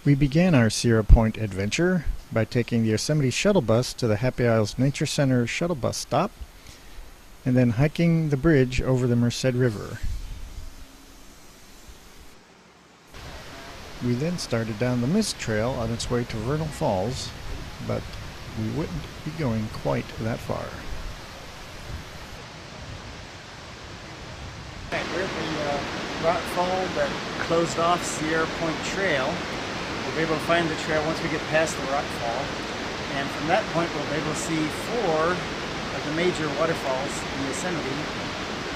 We began our Sierra Point adventure by taking the Yosemite shuttle bus to the Happy Isles Nature Center shuttle bus stop, and then hiking the bridge over the Merced River. We then started down the Mist Trail on its way to Vernal Falls, but we wouldn't be going quite that far. We're at the rock fall that closed off Sierra Point Trail. We'll be able to find the trail once we get past the rock fall. And from that point, we'll be able to see 4 of the major waterfalls in Yosemite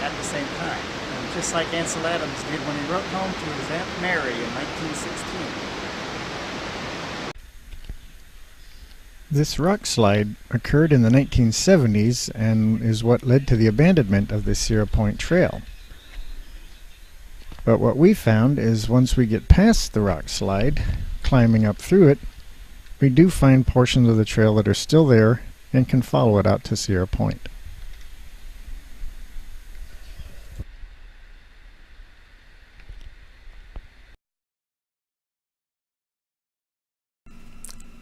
at the same time. And just like Ansel Adams did when he wrote home to his Aunt Mary in 1916. This rock slide occurred in the 1970s and is what led to the abandonment of the Sierra Point Trail. But what we found is once we get past the rock slide, climbing up through it, we do find portions of the trail that are still there and can follow it out to Sierra Point.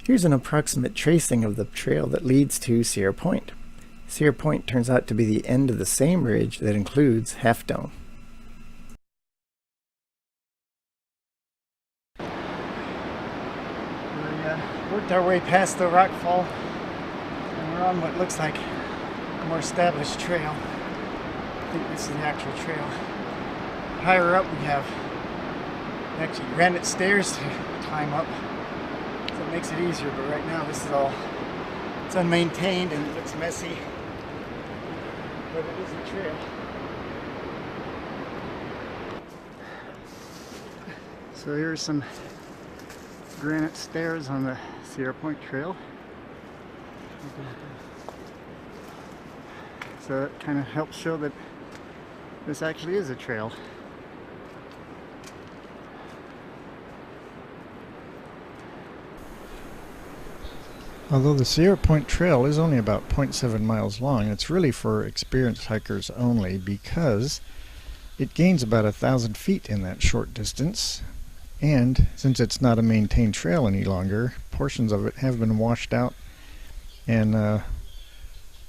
Here's an approximate tracing of the trail that leads to Sierra Point. Sierra Point turns out to be the end of the same ridge that includes Half Dome. We worked our way past the rock fall, and we're on what looks like a more established trail. I think this is the actual trail. Higher up we have actually granite stairs to climb up. So it makes it easier, but right now this is it's unmaintained and it looks messy, but it is a trail. So here's some granite stairs on the Sierra Point Trail. So it kind of helps show that this actually is a trail. Although the Sierra Point Trail is only about 0.7 miles long, it's really for experienced hikers only because it gains about 1,000 feet in that short distance, and since it's not a maintained trail any longer, portions of it have been washed out, and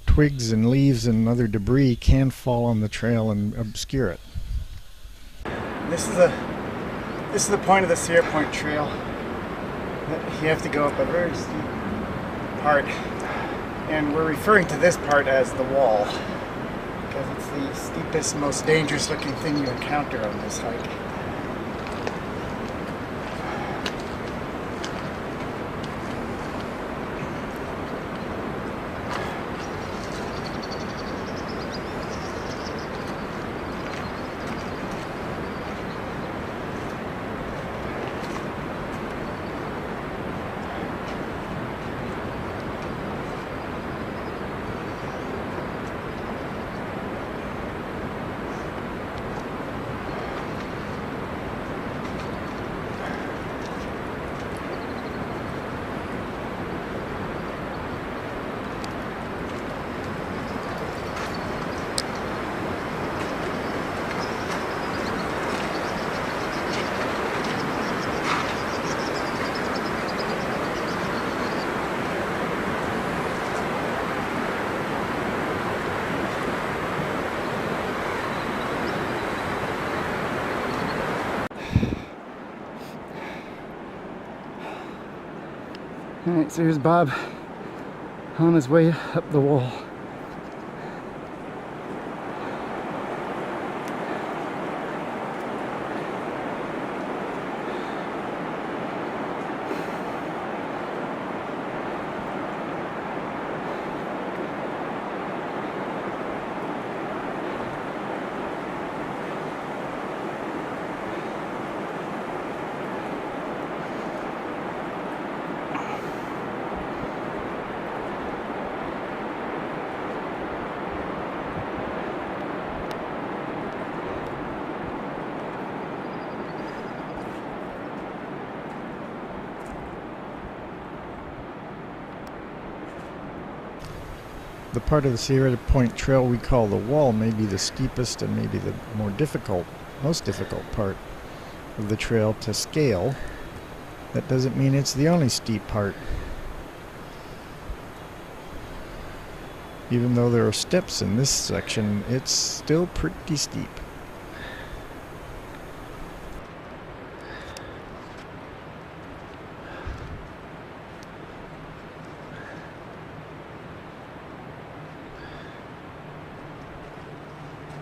twigs and leaves and other debris can fall on the trail and obscure it. This is the point of the Sierra Point Trail. You have to go up a very steep part, and we're referring to this part as the wall because it's the steepest, most dangerous looking thing you encounter on this hike. Alright, so here's Bob on his way up the wall. The part of the Sierra Point Trail we call the wall may be the steepest and maybe the most difficult part of the trail to scale. that doesn't mean it's the only steep part. Even though there are steps in this section, it's still pretty steep.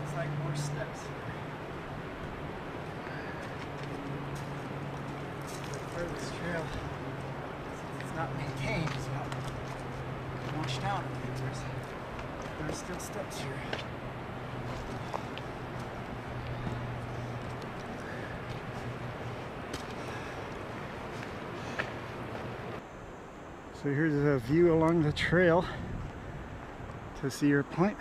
It's like more steps. The furthest trail, it's not maintained, it's not washed out. There's still steps here. So here's a view along the trail to Cedar Point.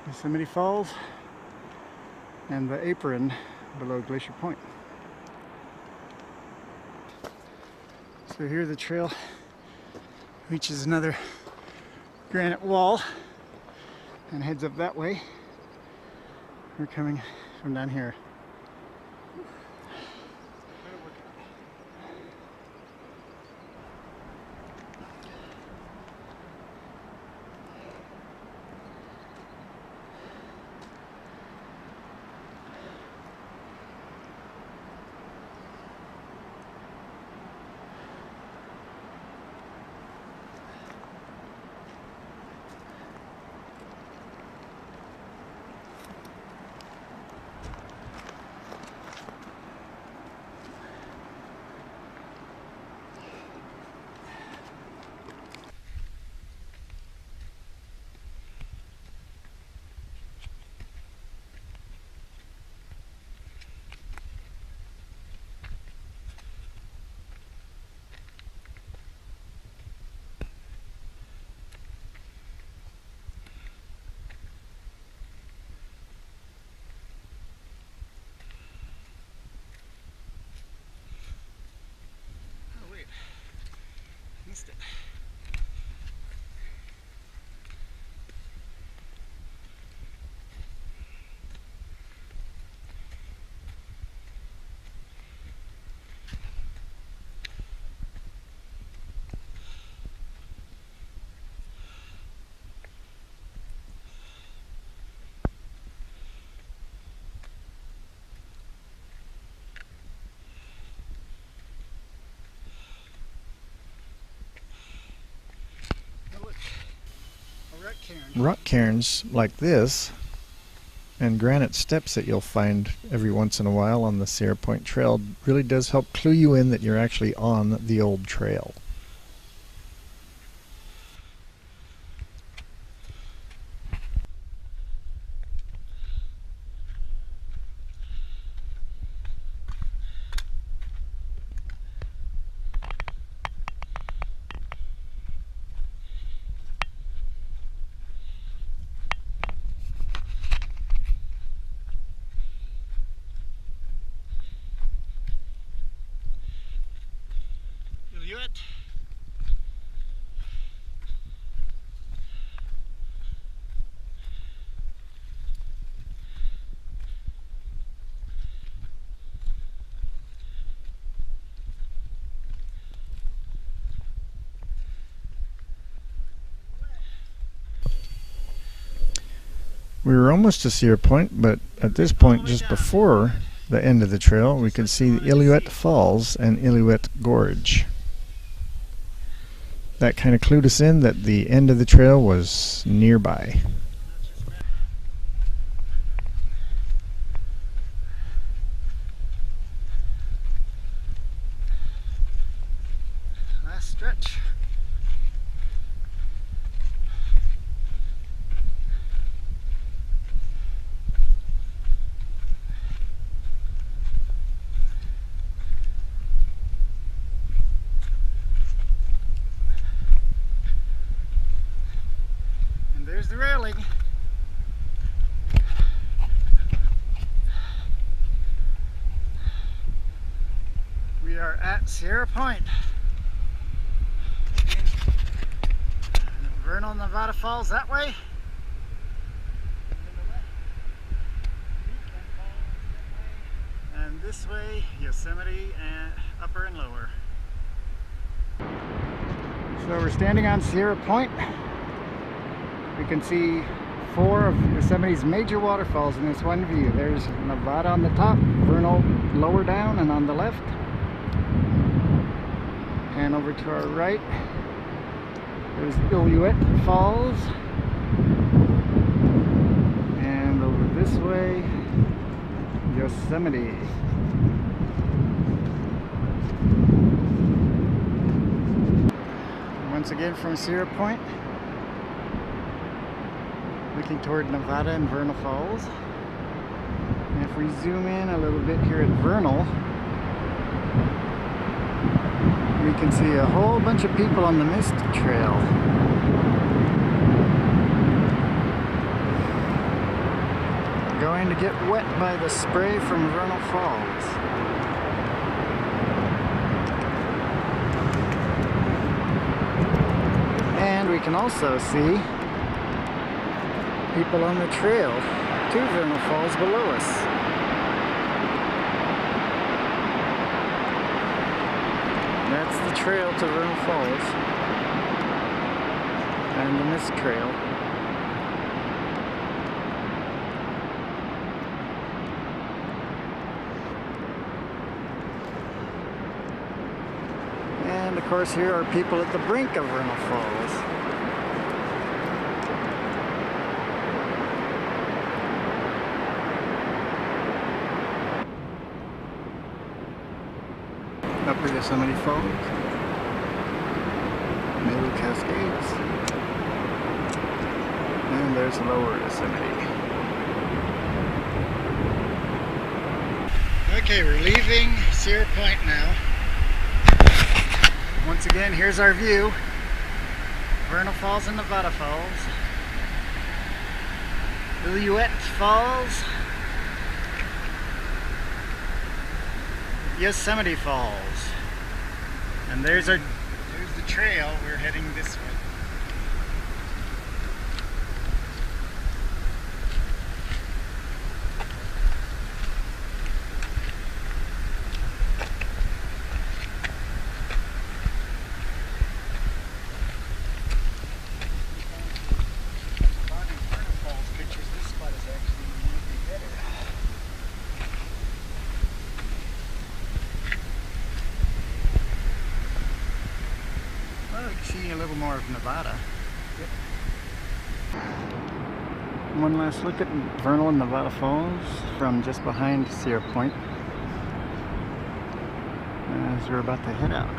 Yosemite Falls and the apron below Glacier Point. So here the trail reaches another granite wall and heads up that way. We're coming from down here. Missed it. Rock cairns like this and granite steps that you'll find every once in a while on the Sierra Point Trail really does help clue you in that you're actually on the old trail. Ililouette. We were almost to Sierra Point, but at this point, just before the end of the trail, we could see the Ililouette Falls and Ililouette Gorge. That kind of clued us in that the end of the trail was nearby. Last stretch. There's the railing. We are at Sierra Point. Vernal, Nevada Falls that way. this way, Yosemite and upper and lower. So we're standing on Sierra Point. We can see 4 of Yosemite's major waterfalls in this one view. There's Nevada on the top, Vernal lower down and on the left. And over to our right, there's Ililouette Falls. And over this way, Yosemite. Once again from Sierra Point, looking toward Nevada and Vernal Falls. And if we zoom in a little bit here at Vernal, we can see a whole bunch of people on the mist trail. Going to get wet by the spray from Vernal Falls. And we can also see people on the trail to Vernal Falls below us. That's the trail to Vernal Falls and the mist trail. And of course here are people at the brink of Vernal Falls. Upper Yosemite Falls, Middle Cascades, and there's Lower Yosemite. Okay, we're leaving Sierra Point now. Once again, here's our view. Vernal Falls and Nevada Falls. Ililouette Falls. Yosemite Falls. And there's the trail. We're heading this way. See a little more of Nevada. Yep. One last look at Vernal and Nevada Falls from just behind Sierra Point as we're about to head out.